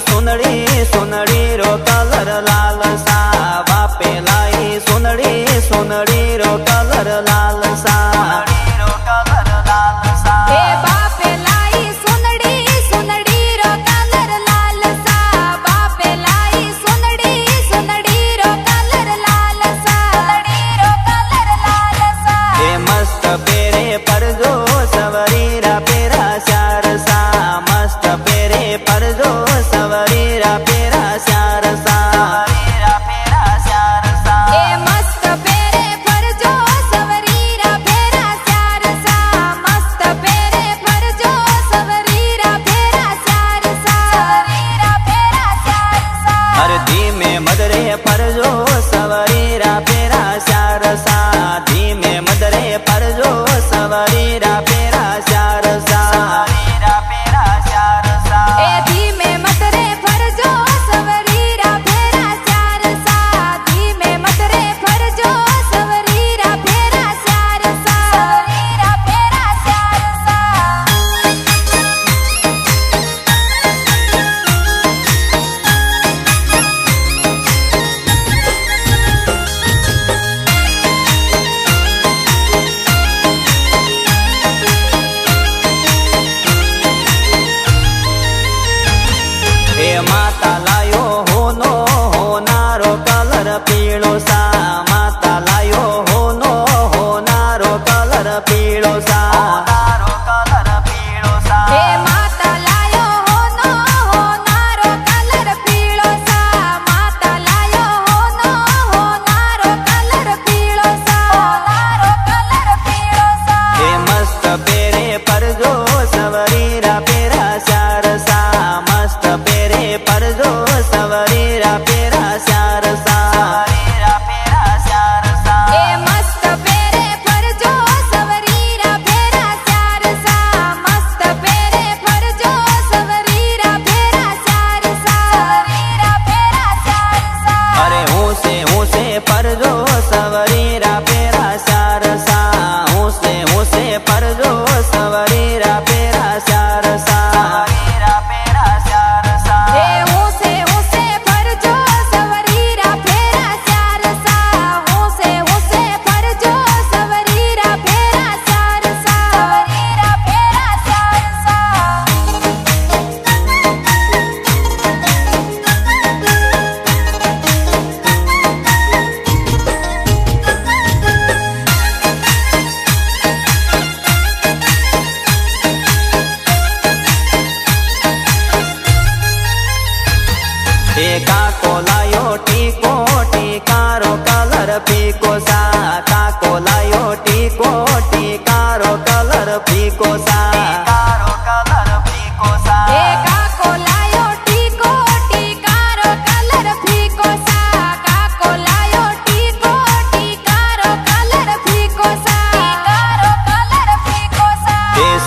सुनड़ी सुनड़ी रो colour लाल सा बापे लाई सुनड़ी सुनड़ी रो colour लाल सा माता लायो होनो होनारो कलर पीळो सा माता लायो होनो होनारो कलर पीळो सा कलर पीळो सा माता लायो होनो होनारो कलर पीळो सा माता लायो होनो होनारो कलर पीळो सा कलर पीळो सा मस्त पेरे परजो सवरीरा पेरा शार सा मस्त पेरे परजो सवरीरा पेरा शार सा मस्त पेरे परजो सवरीरा पेरा शार सा मस्त पेरे परजो सवरीरा पेरा शार सा अरे हूँ से परजो सवरीरा पेरा शार सा हूँ से परजो सवरीरा पेरा शार सा काको लायो टीको टीकारो कलर पीको सा काको लायो टीको टीकारो कलर पीको सा कलर पीको सा काको लायो टीको टीकारो कलर पीको सा काको लायो टीको टीकारो कलर पीको सा कलर पीको सा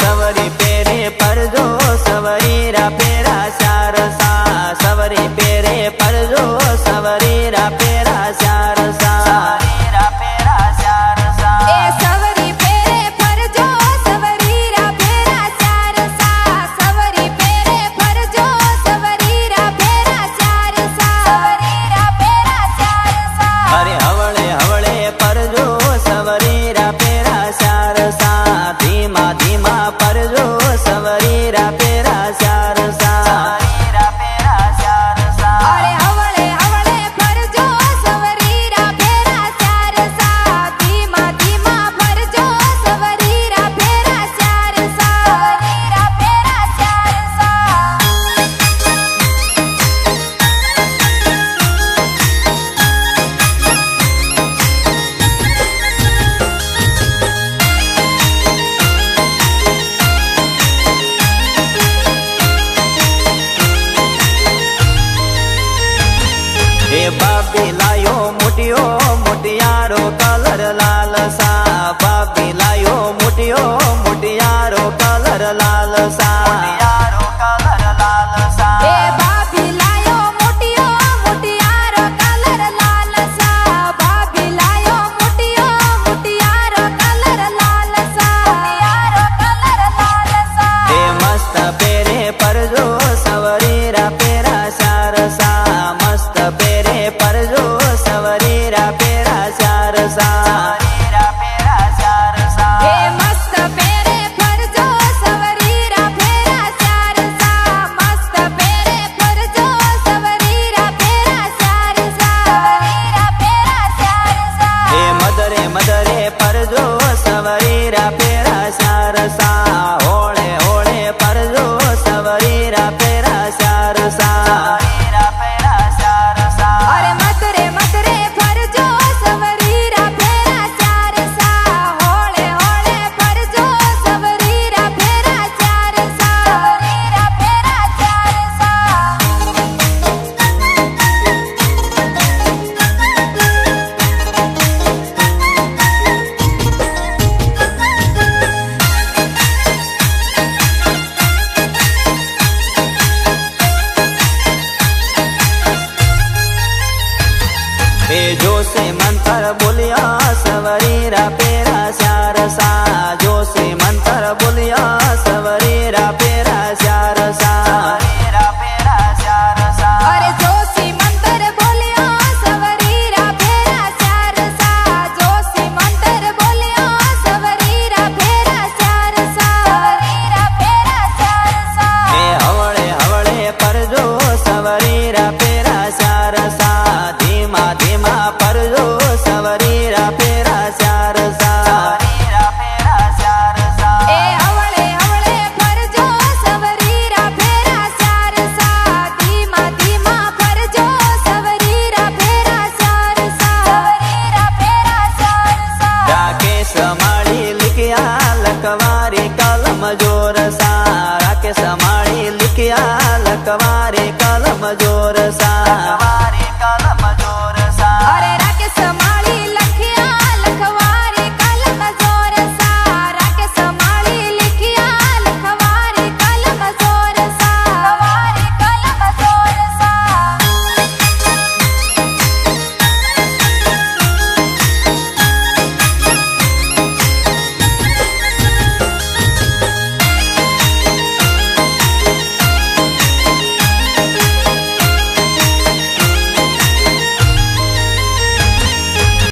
सवरी पेरे परजो सवरीरा पेरा शार सा सवरी पेरे परजो सवरीरा पेरा शार सा सवरी पेरे परजो सवरीरा पेरा शार सा सवरी पेरे परजो सवरीरा पेरा शार सा अरे हवळे हवळे परजो सवरीरा पेरा शार सा धीमा धीमा परजो सवरीरा पेरा शार सा अरे हवळे हवळे परजो सवरीरा पेरा शार सा धीमा धीमा परजो सवरीरा पेरा शार सा बाबी लायो मुटियो मुटियारो कलर लाल सा बाबी लायो मुटियो मुटियारो कलर लाल सा बाबी लायो मुटियो मुटियारो कलर लाल सा बाबी लायो मुटियो मुटियारो कलर लाल सा मस्त पेरे परजो सवरीरा पेरा શારસા હોળે હોળે પરજો સવરીરા પેરા શારસા અરે મત રે ફરજો સવરીરા ફેરા ચારસા હોળે હોળે ફરજો સવરીરા ફેરા ચારસા ફેરા ચારસા એ જોશે મંતર બોલ્યા સવરીરા પેરા શારસા જોશે મંતર બોલ્યા સવરીરા પેરા શારસા અરે જોશી મંતર બોલ્યો સવરીરા ફેરા ચારસા જોશી મંતર બોલ્યો સવરીરા ફેરા ચારસા ફેરા ચારસા એ હવળે હવળે પરજો સવરીરા પેરા શારસા ધીમા ધીમા પરજો સવરીરા પેરા શારસા એ હવળે હવળે ફરજો સવરીરા ફેરા ચારસા ધીમા ધીમા ફરજો સવરીરા ફેરા ચારસા ફેરા ચારસા રાકેશ